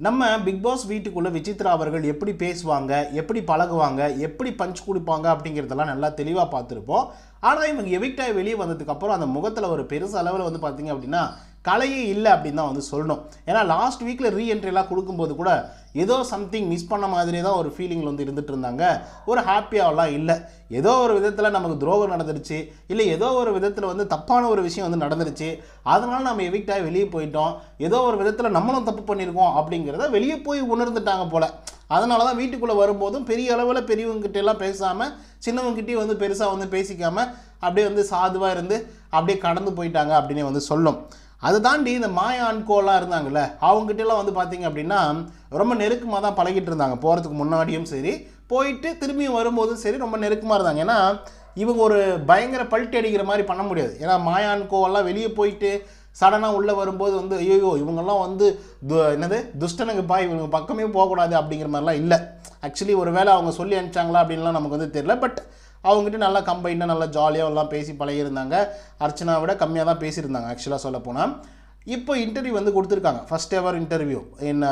நம்ம big pass வீட்டுக்குள்ளே விசித்ரா அவர்கள் எப்படி பேசுவாங்க, எப்படி பழகுவாங்க, எப்படி பஞ்ச் கொடுப்பாங்க அப்படிங்கிறதெல்லாம் நல்லா தெளிவாக பார்த்துருப்போம். ஆனால் இவங்க எவிக்ட் ஆகி வெளியே வந்ததுக்கப்புறம் அந்த முகத்தில் ஒரு பெருசு அளவில் வந்து பார்த்தீங்க அப்படின்னா கலையே இல்லை அப்படின்னு தான் வந்து சொல்லணும். ஏன்னா லாஸ்ட் வீக்கில் ரீஎன்ட்ரிலாம் கொடுக்கும்போது கூட ஏதோ சம்திங் மிஸ் பண்ண மாதிரியே தான் ஒரு ஃபீலிங்கில் வந்து இருந்துகிட்டு இருந்தாங்க. ஒரு ஹாப்பியாகலாம் இல்லை. ஏதோ ஒரு விதத்தில் நமக்கு துரோகம் நடந்துருச்சு, இல்லை ஏதோ ஒரு விதத்தில் வந்து தப்பான ஒரு விஷயம் வந்து நடந்துருச்சு, அதனால் நம்ம எவிக்ட் ஆகி வெளியே போயிட்டோம், ஏதோ ஒரு விதத்தில் நம்மளும் தப்பு பண்ணியிருக்கோம் அப்படிங்கிறத வெளியே போய் உணர்ந்துட்டாங்க போல். அதனால தான் வீட்டுக்குள்ளே வரும்போதும் பெரிய அளவில் பெரியவங்ககிட்ட எல்லாம் பேசாமல் சின்னவங்ககிட்டயும் வந்து பெருசாக வந்து பேசிக்காமல் அப்படியே வந்து சாதுவாக இருந்து அப்படியே கடந்து போயிட்டாங்க அப்படின்னே வந்து சொல்லும். அதை தாண்டி இந்த மாயா அன்கோலாம் இருந்தாங்கல்ல, அவங்ககிட்டலாம் வந்து பார்த்திங்க அப்படின்னா ரொம்ப நெருக்கமாக தான் பழகிட்டு இருந்தாங்க. போகிறதுக்கு முன்னாடியும் சரி, போயிட்டு திரும்பியும் வரும்போதும் சரி ரொம்ப நெருக்கமாக இருந்தாங்க. ஏன்னா இவங்க ஒரு பயங்கர பல்ட்டி அடிக்கிற மாதிரி பண்ண முடியாது. ஏன்னா மாயா அன்கோவெல்லாம் வெளியே போயிட்டு சடனாக உள்ளே வரும்போது வந்து ஐயோ இவங்கெல்லாம் வந்து என்னது துஷ்டனுக்குப்பா, இவங்க பக்கமே போகக்கூடாது அப்படிங்கிற மாதிரிலாம் இல்லை. ஆக்சுவலி ஒரு வேளை அவங்க சொல்லி அனுப்பிச்சாங்களா அப்படின்லாம் நமக்கு வந்து தெரியல. பட் அவங்ககிட்ட நல்லா கம்பைண்டாக நல்லா ஜாலியாக எல்லாம் பேசி பழகியிருந்தாங்க. அர்ச்சனா விட கம்மியாக தான் பேசியிருந்தாங்க ஆக்சுவலாக சொல்ல போனால். இப்போ இன்டர்வியூ வந்து கொடுத்துருக்காங்க. ஃபஸ்ட் எவர் இன்டர்வியூ என்ன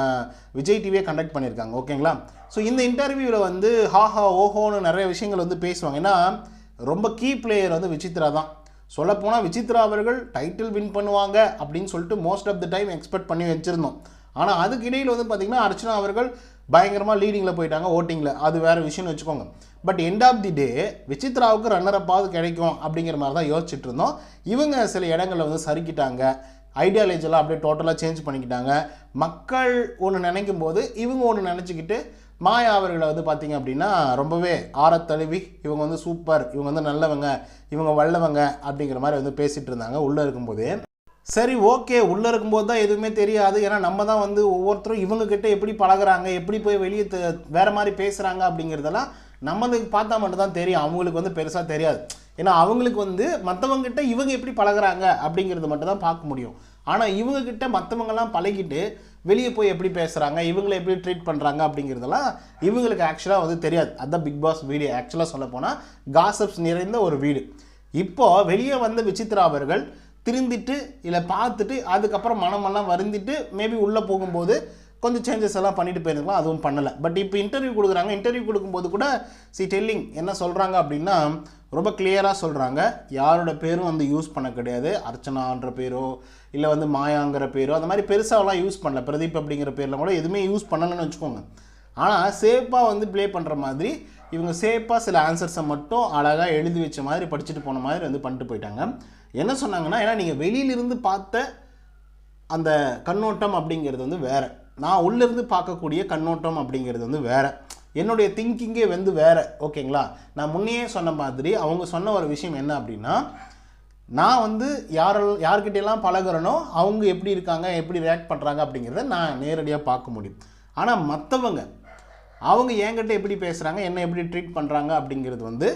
விஜய் டிவியே கண்டக்ட் பண்ணியிருக்காங்க. ஓகேங்களா? ஸோ இந்த இன்டர்வியூவில் வந்து ஹாஹா ஓஹோன்னு நிறைய விஷயங்கள் வந்து பேசுவாங்க. ஏன்னா ரொம்ப கீ பிளேயர் வந்து விசித்ரா தான். சொல்லப்போனால் விசித்ரா அவர்கள் டைட்டில் வின் பண்ணுவாங்க அப்படின்னு சொல்லிட்டு most of the time expect பண்ணி வச்சுருந்தோம். ஆனால் அதுக்கு இடையில் வந்து பார்த்திங்கன்னா அர்ச்சனா அவர்கள் பயங்கரமாக லீடிங்கில் போயிட்டாங்க ஓட்டிங்கில். அது வேறு விஷயம்னு வச்சுக்கோங்க. But end of the day விசித்ராவுக்கு ரன்னர் அப்பாவது கிடைக்கும் அப்படிங்கிற மாதிரி தான் யோசிச்சுட்டு இருந்தோம். இவங்க சில இடங்களில் வந்து சறுக்கிட்டாங்க. ஐடியாலஜிலாம் அப்படியே டோட்டலாக சேஞ்ச் பண்ணிக்கிட்டாங்க. மக்கள் ஒன்று நினைக்கும் போது இவங்க ஒன்று நினச்சிக்கிட்டு மாயா அவர்களை வந்து பார்த்திங்க அப்படின்னா ரொம்பவே ஆரத்தழுவி இவங்க வந்து சூப்பர், இவங்க வந்து நல்லவங்க, இவங்க வல்லவங்க அப்படிங்கிற மாதிரி வந்து பேசிகிட்டு இருந்தாங்க உள்ளே இருக்கும்போதே. சரி ஓகே, உள்ளே இருக்கும்போது தான் எதுவுமே தெரியாது. ஏன்னா நம்ம தான் வந்து ஒவ்வொருத்தரும் இவங்கக்கிட்ட எப்படி பழகுறாங்க, எப்படி போய் வெளியே வேறு மாதிரி பேசுகிறாங்க அப்படிங்கிறதெல்லாம் நம்மளுக்கு பார்த்தா மட்டும்தான் தெரியும். அவங்களுக்கு வந்து பெருசாக தெரியாது. ஏன்னா அவங்களுக்கு வந்து மற்றவங்ககிட்ட இவங்க எப்படி பழகுறாங்க அப்படிங்கிறது மட்டும் தான் பார்க்க முடியும். ஆனால் இவங்கக்கிட்ட மற்றவங்கெல்லாம் பழகிட்டு வெளியே போய் எப்படி பேசுகிறாங்க, இவங்களை எப்படி ட்ரீட் பண்ணுறாங்க அப்படிங்கிறதெல்லாம் இவங்களுக்கு ஆக்சுவலாக வந்து தெரியாது. அதுதான் பிக் பாஸ் வீடு. ஆக்சுவலாக சொல்ல போனால் காசப்ஸ் நிறைந்த ஒரு வீடு. இப்போது வெளியே வந்த விசித்ரா அவர்கள் திருந்திட்டு இல்லை பார்த்துட்டு அதுக்கப்புறம் மனமெல்லாம் வருந்திட்டு மேபி உள்ளே போகும்போது கொஞ்சம் சேஞ்சஸ் எல்லாம் பண்ணிட்டு போயிருக்கலாம். அதுவும் பண்ணலை. பட் இப்போ இன்டர்வியூ கொடுக்குறாங்க. இன்டர்வியூ கொடுக்கும்போது கூட டெல்லிங் என்ன சொல்கிறாங்க அப்படின்னா ரொம்ப கிளியராக சொல்கிறாங்க. யாரோட பேரும் வந்து யூஸ் பண்ண கிடையாது. அர்ச்சனான்ற பேரோ இல்லை வந்து மாயாங்கிற பேரோ அந்த மாதிரி பெருசாகலாம் யூஸ் பண்ணல. பிரதீப் அப்படிங்கிற பேரில் கூட எதுவுமே யூஸ் பண்ணலைன்னு வச்சுக்கோங்க. ஆனால் சேஃபாக வந்து ப்ளே பண்ணுற மாதிரி இவங்க சேஃபாக சில ஆன்சர்ஸை மட்டும் அழகாக எழுதி வச்ச மாதிரி படிச்சுட்டு போன மாதிரி வந்து பண்ணிட்டு போயிட்டாங்க. என்ன சொன்னாங்கன்னா, ஏன்னா நீங்கள் வெளியிலிருந்து பார்த்த அந்த கண்ணோட்டம் அப்படிங்கிறது வந்து வேறு, நான் உள்ளிருந்து பார்க்கக்கூடிய கண்ணோட்டம் அப்படிங்கிறது வந்து வேறு, என்னுடைய திங்கிங்கே வந்து வேறு. ஓகேங்களா? நான் முன்னையே சொன்ன மாதிரி அவங்க சொன்ன ஒரு விஷயம் என்ன அப்படின்னா, நான் வந்து யார்கிட்டையெல்லாம் பழகுறனோ அவங்க எப்படி இருக்காங்க, எப்படி ரியாக்ட் பண்ணுறாங்க அப்படிங்கிறத நான் நேரடியாக பார்க்க முடியும். ஆனால் மற்றவங்க அவங்க என்கிட்ட எப்படி பேசுகிறாங்க, என்ன எப்படி ட்ரீட் பண்ணுறாங்க அப்படிங்கிறது வந்து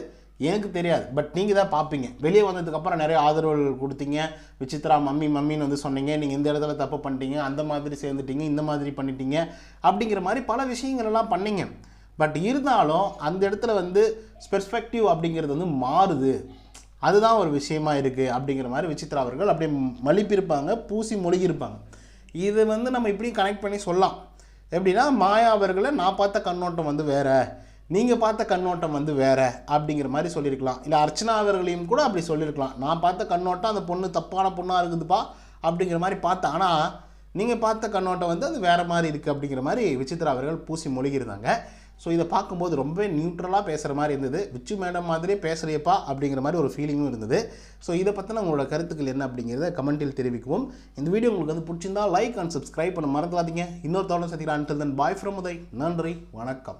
எனக்கு தெரியாது. பட் நீங்கள் தான் பார்ப்பீங்க. வெளியே வந்ததுக்கப்புறம் நிறைய ஆதரவுகள் கொடுத்தீங்க. விசித்ரா மம்மின்னு வந்து சொன்னீங்க, நீங்கள் இந்த இடத்துல தப்பு பண்ணிட்டீங்க, அந்த மாதிரி சேர்ந்துட்டீங்க, இந்த மாதிரி பண்ணிட்டீங்க அப்படிங்கிற மாதிரி பல விஷயங்களெல்லாம் பண்ணிங்க. பட் இருந்தாலும் அந்த இடத்துல வந்து பெர்ஸ்பெக்டிவ் அப்படிங்கிறது வந்து மாறுது. அதுதான் ஒரு விஷயமா இருக்குது அப்படிங்கிற மாதிரி விசித்ரா அவர்கள் அப்படியே மலிப்பிருப்பாங்க, பூசி மொழிகிருப்பாங்க. இது வந்து நம்ம இப்படியும் கனெக்ட் பண்ணி சொல்லலாம். எப்படின்னா மாயா அவர்களை நான் பார்த்த கண்ணோட்டம் வந்து வேறு, நீங்கள் பார்த்த கண்ணோட்டம் வந்து வேறு அப்படிங்கிற மாதிரி சொல்லியிருக்கலாம். இல்லை அர்ச்சனா அவர்களையும் கூட அப்படி சொல்லியிருக்கலாம். நான் பார்த்த கண்ணோட்டம் அந்த பொண்ணு தப்பான பொண்ணாக இருக்குதுப்பா அப்படிங்கிற மாதிரி பார்த்தேன். ஆனால் நீங்கள் பார்த்த கண்ணோட்டம் வந்து அது வேறு மாதிரி இருக்குது அப்படிங்கிற மாதிரி விசித்ரா அவர்கள் பூசி மொழிகிருந்தாங்க. ஸோ இதை பார்க்கும்போது ரொம்பவே நியூட்ரலாக பேசுகிற மாதிரி இருந்தது. விச்சு மேடம் மாதிரியே பேசுகிறியப்பா அப்படிங்கிற மாதிரி ஒரு ஃபீலிங்கும் இருந்தது. ஸோ இதை பற்றின உங்களோட கருத்துக்கள் என்ன அப்படிங்கிறத கமெண்ட்டில் தெரிவிக்கவும். இந்த வீடியோ உங்களுக்கு வந்து பிடிச்சிருந்தா லைக் அண்ட் சப்ஸ்கிரைப் பண்ண மறந்துடாதீங்க. இன்னொரு தோழன் சந்திக்கலாம். Until then bye from Uday. நன்றி, வணக்கம்.